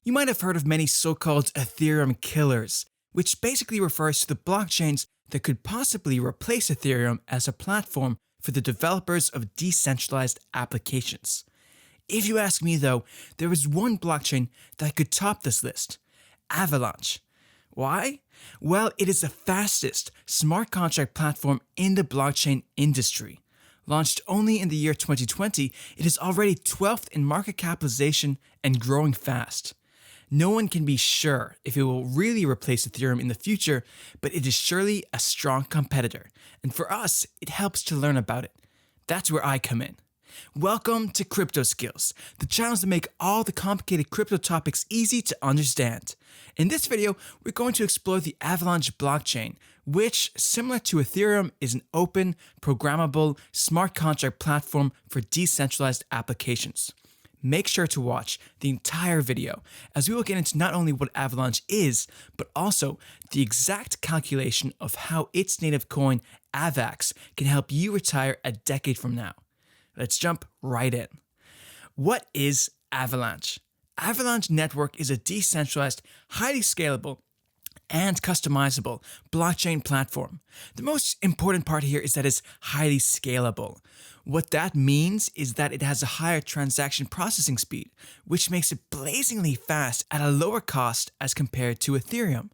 You might have heard of many so-called Ethereum killers, which basically refers to the blockchains that could possibly replace Ethereum as a platform for the developers of decentralized applications. If you ask me though, there is one blockchain that could top this list: Avalanche. Why? Well, it is the fastest smart contract platform in the blockchain industry. Launched only in the year 2020, it is already 12th in market capitalization and growing fast. No one can be sure if it will really replace Ethereum in the future, but it is surely a strong competitor. And for us, it helps to learn about it. That's where I come in. Welcome to Crypto Skills, the channels that make all the complicated crypto topics easy to understand. In this video, we're going to explore the Avalanche blockchain, which, similar to Ethereum, is an open, programmable, smart contract platform for decentralized applications. Make sure to watch the entire video, as we will get into not only what Avalanche is, but also the exact calculation of how its native coin, AVAX, can help you retire a decade from now. Let's jump right in. What is Avalanche? Avalanche Network is a decentralized, highly scalable, and customizable blockchain platform. The most important part here is that it's highly scalable. What that means is that it has a higher transaction processing speed, which makes it blazingly fast at a lower cost as compared to Ethereum.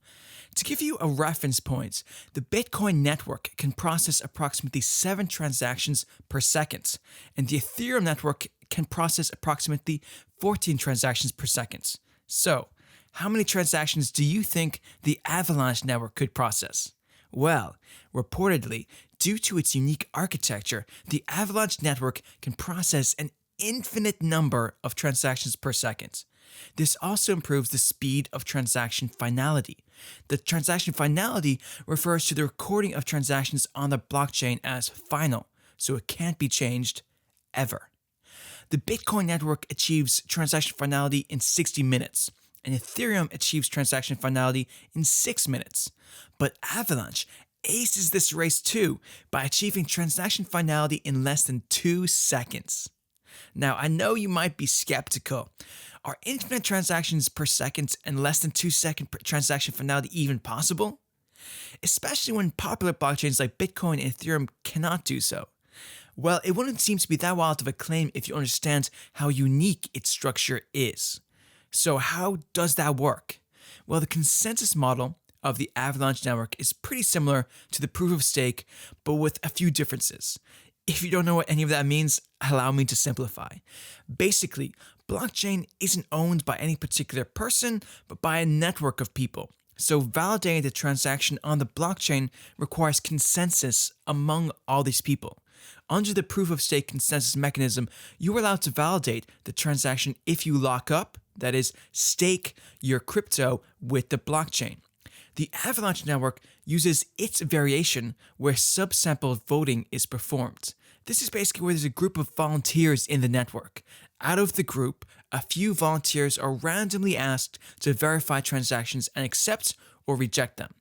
To give you a reference point, the Bitcoin network can process approximately 7 transactions per second, and the Ethereum network can process approximately 14 transactions per second. So, how many transactions do you think the Avalanche network could process? Well, reportedly, due to its unique architecture, the Avalanche network can process an infinite number of transactions per second. This also improves the speed of transaction finality. The transaction finality refers to the recording of transactions on the blockchain as final, so it can't be changed ever. The Bitcoin network achieves transaction finality in 60 minutes. And Ethereum achieves transaction finality in 6 minutes. But Avalanche aces this race too by achieving transaction finality in less than 2 seconds. Now, I know you might be skeptical. Are infinite transactions per second and less than 2-second transaction finality even possible? Especially when popular blockchains like Bitcoin and Ethereum cannot do so. Well, it wouldn't seem to be that wild of a claim if you understand how unique its structure is. So how does that work? Well, the consensus model of the Avalanche network is pretty similar to the proof of stake, but with a few differences. If you don't know what any of that means, allow me to simplify. Basically, blockchain isn't owned by any particular person, but by a network of people. So validating the transaction on the blockchain requires consensus among all these people. Under the proof of stake consensus mechanism, you are allowed to validate the transaction if you lock up, that is, stake your crypto with the blockchain. The Avalanche network uses its variation where subsample voting is performed. This is basically where there's a group of volunteers in the network. Out of the group, a few volunteers are randomly asked to verify transactions and accept or reject them.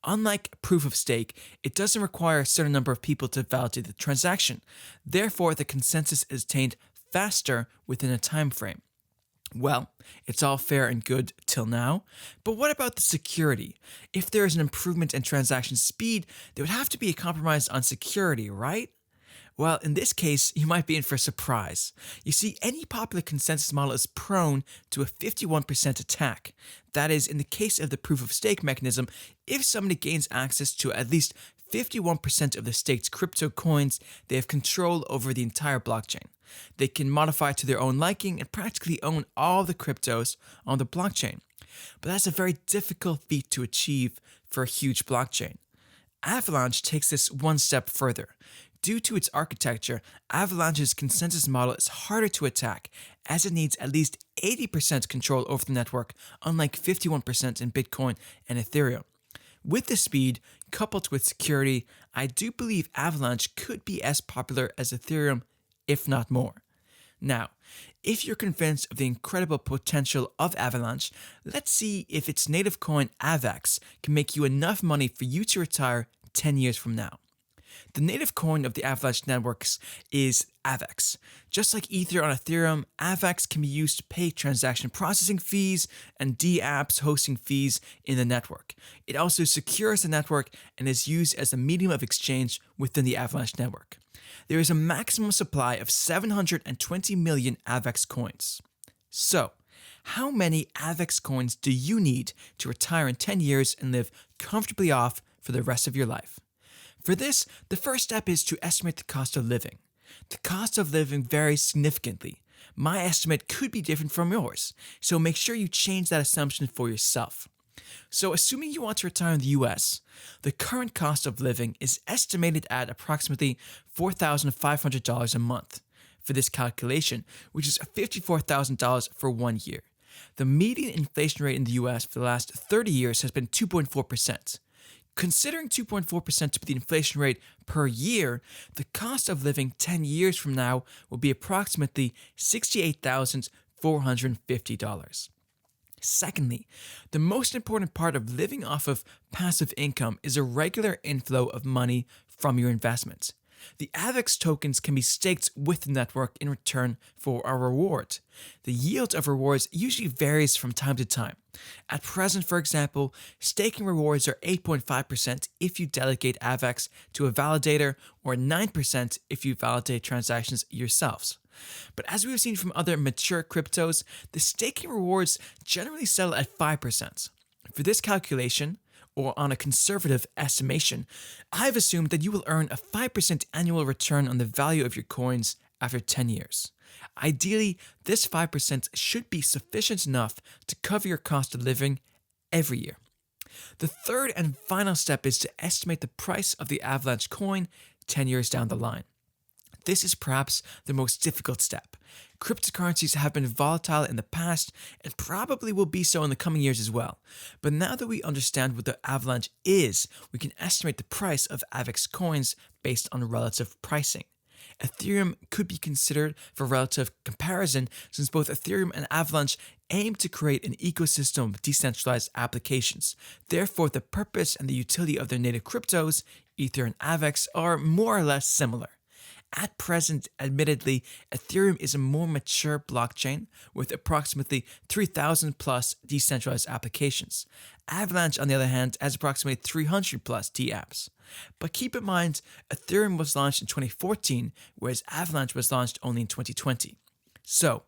Unlike proof of stake, it doesn't require a certain number of people to validate the transaction. Therefore, the consensus is attained faster within a time frame. Well, it's all fair and good till now, but what about the security? If there is an improvement in transaction speed, there would have to be a compromise on security, right? Well, in this case, you might be in for a surprise. You see, any popular consensus model is prone to a 51% attack. That is, in the case of the proof of stake mechanism, if somebody gains access to at least 51% of the staked crypto coins, they have control over the entire blockchain. They can modify to their own liking and practically own all the cryptos on the blockchain. But that's a very difficult feat to achieve for a huge blockchain. Avalanche takes this one step further. Due to its architecture, Avalanche's consensus model is harder to attack, as it needs at least 80% control over the network, unlike 51% in Bitcoin and Ethereum. With the speed, coupled with security, I do believe Avalanche could be as popular as Ethereum, if not more. Now, if you're convinced of the incredible potential of Avalanche, let's see if its native coin AVAX can make you enough money for you to retire 10 years from now. The native coin of the Avalanche networks is AVAX. Just like Ether on Ethereum, AVAX can be used to pay transaction processing fees and dApps hosting fees in the network. It also secures the network and is used as a medium of exchange within the Avalanche network. There is a maximum supply of 720 million AVAX coins. So, how many AVAX coins do you need to retire in 10 years and live comfortably off for the rest of your life? For this, the first step is to estimate the cost of living. The cost of living varies significantly. My estimate could be different from yours, so make sure you change that assumption for yourself. So assuming you want to retire in the US, the current cost of living is estimated at approximately $4,500 a month. For this calculation, which is $54,000 for 1 year. The median inflation rate in the US for the last 30 years has been 2.4%. Considering 2.4% to be the inflation rate per year, the cost of living 10 years from now will be approximately $68,450. Secondly, the most important part of living off of passive income is a regular inflow of money from your investments. The AVAX tokens can be staked with the network in return for a reward. The yield of rewards usually varies from time to time. At present, for example, staking rewards are 8.5% if you delegate AVAX to a validator or 9% if you validate transactions yourselves. But as we've seen from other mature cryptos, the staking rewards generally settle at 5%. For this calculation, or on a conservative estimation, I've assumed that you will earn a 5% annual return on the value of your coins after 10 years. Ideally, this 5% should be sufficient enough to cover your cost of living every year. The third and final step is to estimate the price of the Avalanche coin 10 years down the line. This is perhaps the most difficult step. Cryptocurrencies have been volatile in the past and probably will be so in the coming years as well. But now that we understand what the Avalanche is, we can estimate the price of AVAX coins based on relative pricing. Ethereum could be considered for relative comparison since both Ethereum and Avalanche aim to create an ecosystem of decentralized applications. Therefore, the purpose and the utility of their native cryptos, Ether and AVAX, are more or less similar. At present, admittedly, Ethereum is a more mature blockchain with approximately 3,000 plus decentralized applications. Avalanche, on the other hand, has approximately 300 plus dApps. But keep in mind, Ethereum was launched in 2014, whereas Avalanche was launched only in 2020. So,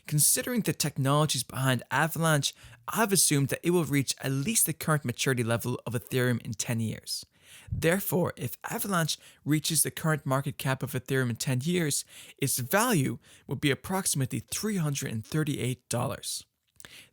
considering the technologies behind Avalanche, I've assumed that it will reach at least the current maturity level of Ethereum in 10 years. Therefore, if Avalanche reaches the current market cap of Ethereum in 10 years, its value will be approximately $338.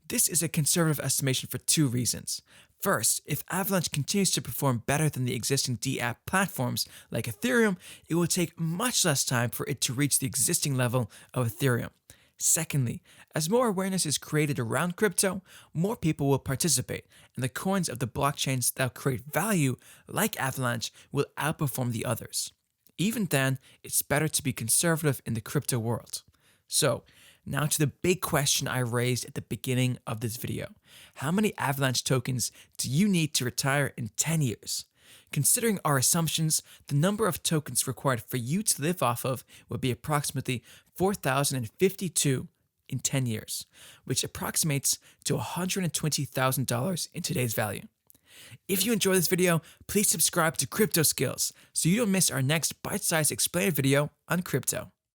This is a conservative estimation for two reasons. First, if Avalanche continues to perform better than the existing dApp platforms like Ethereum, it will take much less time for it to reach the existing level of Ethereum. Secondly, as more awareness is created around crypto, more people will participate, and the coins of the blockchains that create value, like Avalanche, will outperform the others. Even then, it's better to be conservative in the crypto world. So, now to the big question I raised at the beginning of this video. How many Avalanche tokens do you need to retire in 10 years? Considering our assumptions, the number of tokens required for you to live off of would be approximately 4,052 in 10 years, which approximates to $120,000 in today's value. If you enjoyed this video, please subscribe to Crypto Skills so you don't miss our next bite-sized explainer video on crypto.